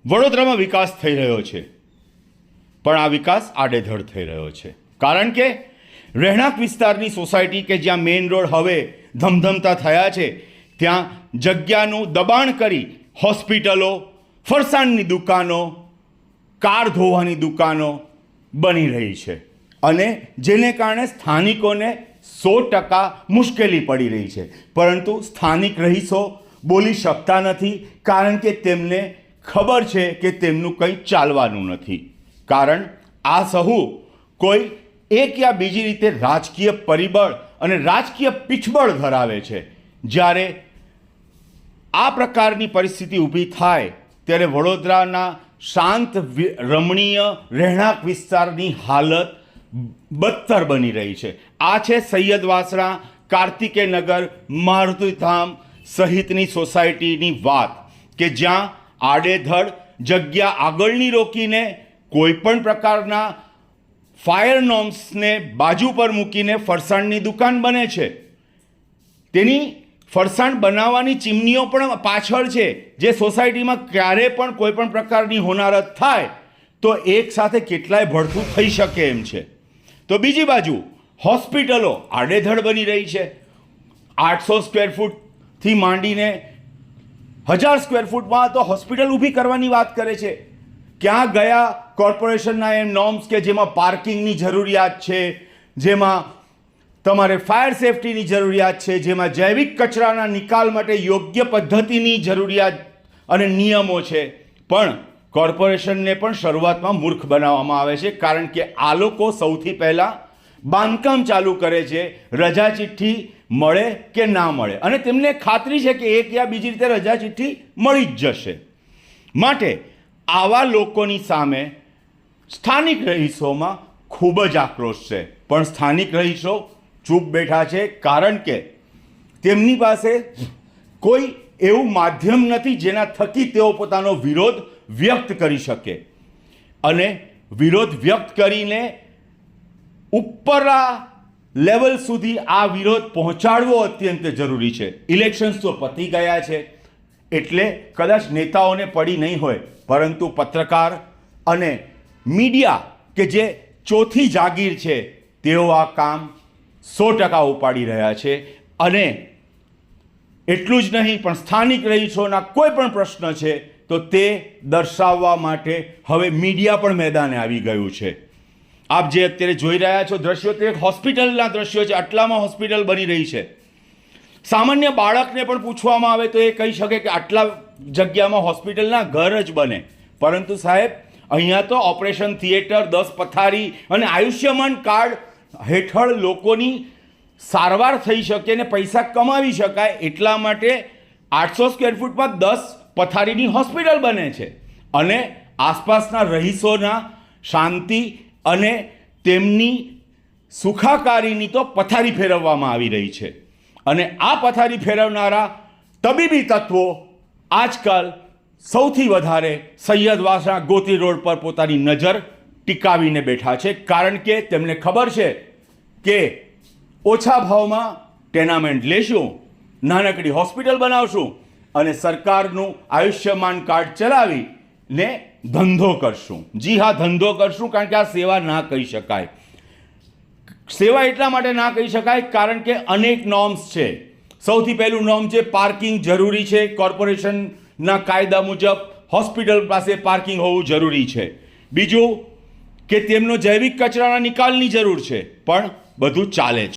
વડોદરામાં વિકાસ થઈ રહ્યો છે, પણ આ વિકાસ આડેધડ થઈ રહ્યો છે. કારણ કે રહેણાંક વિસ્તારની સોસાયટી કે જ્યાં મેઇન રોડ હવે ધમધમતા થયા છે, ત્યાં જગ્યાનું દબાણ કરી હોસ્પિટલો, ફરસાણની દુકાનો, કાર ધોવાની દુકાનો બની રહી છે અને જેને કારણે સ્થાનિકોને 100% મુશ્કેલી પડી રહી છે. પરંતુ સ્થાનિક રહીશો બોલી શકતા નથી, કારણ કે તેમને ખબર છે કે તેમનું કંઈ ચાલવાનું નથી. કારણ આ સહુ કોઈ એક યા બીજી રીતે રાજકીય પરિબળ અને રાજકીય પીઠબળ ધરાવે છે. જ્યારે આ પ્રકારની પરિસ્થિતિ ઊભી થાય ત્યારે વડોદરાના શાંત રમણીય રહેણાંક વિસ્તારની હાલત બદતર બની રહી છે. આ છે સૈયદવાસણા, કાર્તિકેયનગર, મારુતિધામ સહિતની સોસાયટીની વાત કે જ્યાં આડેધડ જગ્યા આગળની રોકીને કોઈ પણ પ્રકારના ફાયર નોર્મ્સને બાજુ પર મૂકીને ફરસાણની દુકાન બને છે. તેની ફરસાણ બનાવવાની ચીમનીઓ પણ પાછળ છે, જે સોસાયટીમાં ક્યારે પણ કોઈ પણ પ્રકારની હોનારત થાય તો એક સાથે કેટલાય ભડથું થઈ શકે એમ છે. તો બીજી બાજુ હોસ્પિટલો આડેધડ બની રહી છે. 800 સ્ક્વેર ફૂટથી માંડીને 1000 સ્ક્વેર ફૂટમાં તો હોસ્પિટલ ઊભી કરવાની વાત કરે છે. ક્યાં ગયા કોર્પોરેશનના એમ નોર્મ્સ કે જેમાં પાર્કિંગની જરૂરિયાત છે, જેમાં તમારે ફાયર સેફટીની જરૂરિયાત છે, જેમાં જૈવિક કચરાના નિકાલ માટે યોગ્ય પદ્ધતિની જરૂરિયાત અને નિયમો છે. પણ કોર્પોરેશનને પણ શરૂઆતમાં મૂર્ખ બનાવવામાં આવે છે, કારણ કે આ લોકો સૌથી પહેલાં બાંધકામ ચાલુ કરે છે, રજા ચિઠ્ઠી મળે કે ના મળે, અને તેમને ખાતરી છે કે એક યા બીજી રીતે રજા ચિઠ્ઠી મળી જ જશે. માટે આવા લોકોની સામે સ્થાનિક રહીશોમાં ખૂબ જ આક્રોશ છે. પણ સ્થાનિક રહીશો ચૂપ બેઠા છે, કારણ કે તેમની પાસે કોઈ એવું માધ્યમ નથી જેના થકી તેઓ પોતાનો વિરોધ વ્યક્ત કરી શકે. અને વિરોધ વ્યક્ત કરીને ઉપરના લેવલ સુધી આ વિરોધ પહોંચાડવો અત્યંત જરૂરી છે. ઇલેક્શન્સ તો પતી ગયા છે, એટલે કદાચ નેતાઓને પડી નહીં હોય, પરંતુ પત્રકાર અને મીડિયા કે જે ચોથી જાગીર છે તેઓ આ કામ 100% ઉપાડી રહ્યા છે. અને એટલું જ નહીં, પણ સ્થાનિક રહીશોના કોઈ પણ પ્રશ્ન છે તો તે દર્શાવવા માટે હવે મીડિયા પણ મેદાને આવી ગયું છે. આપ જે અત્યારે જોઈ રહ્યા છો દ્રશ્યો, તે હોસ્પિટલના દ્રશ્યો છે. આટલામાં હોસ્પિટલ બની રહી છે. સામાન્ય બાળકને પણ પૂછવામાં આવે તો એ કહી શકે કે આટલા જગ્યામાં હોસ્પિટલના ઘર જ બને. પરંતુ સાહેબ, અહીંયા તો ઓપરેશન થિયેટર, 10 પથારી અને આયુષ્યમાન કાર્ડ હેઠળ લોકોની સારવાર થઈ શકે અને પૈસા કમાવી શકાય, એટલા માટે 800 સ્ક્વેર ફૂટમાં 10 પથારીની હોસ્પિટલ બને છે. અને આસપાસના રહીશોના શાંતિ અને તેમની સુખાકારીની તો પથારી ફેરવવામાં આવી રહી છે. અને આ પથારી ફેરવનારા તબીબી તત્વો આજકાલ સૌથી વધારે સૈયદવાસણા ગોત્રી રોડ પર પોતાની નજર ટીકાવીને બેઠા છે. કારણ કે તેમને ખબર છે કે ઓછા ભાવમાં ટેનામેન્ટ લેશું, નાનકડી હોસ્પિટલ બનાવશું અને સરકારનું આયુષ્યમાન કાર્ડ ચલાવીને ધંધો કરશું. જી હા, ધંધો કરશું, કારણ કે આ સેવા ના કહી શકાય. સેવા એટલા માટે ના કહી શકાય કારણ કે અનેક નોર્મ્સ છે. સૌથી પહેલું નોર્મ છે પાર્કિંગ જરૂરી છે. કોર્પોરેશનના કાયદા મુજબ હોસ્પિટલ પાસે પાર્કિંગ હોવું જરૂરી છે. બીજું કે તેમનો જૈવિક કચરાના નિકાલની જરૂર છે, પણ બધું ચાલે છે.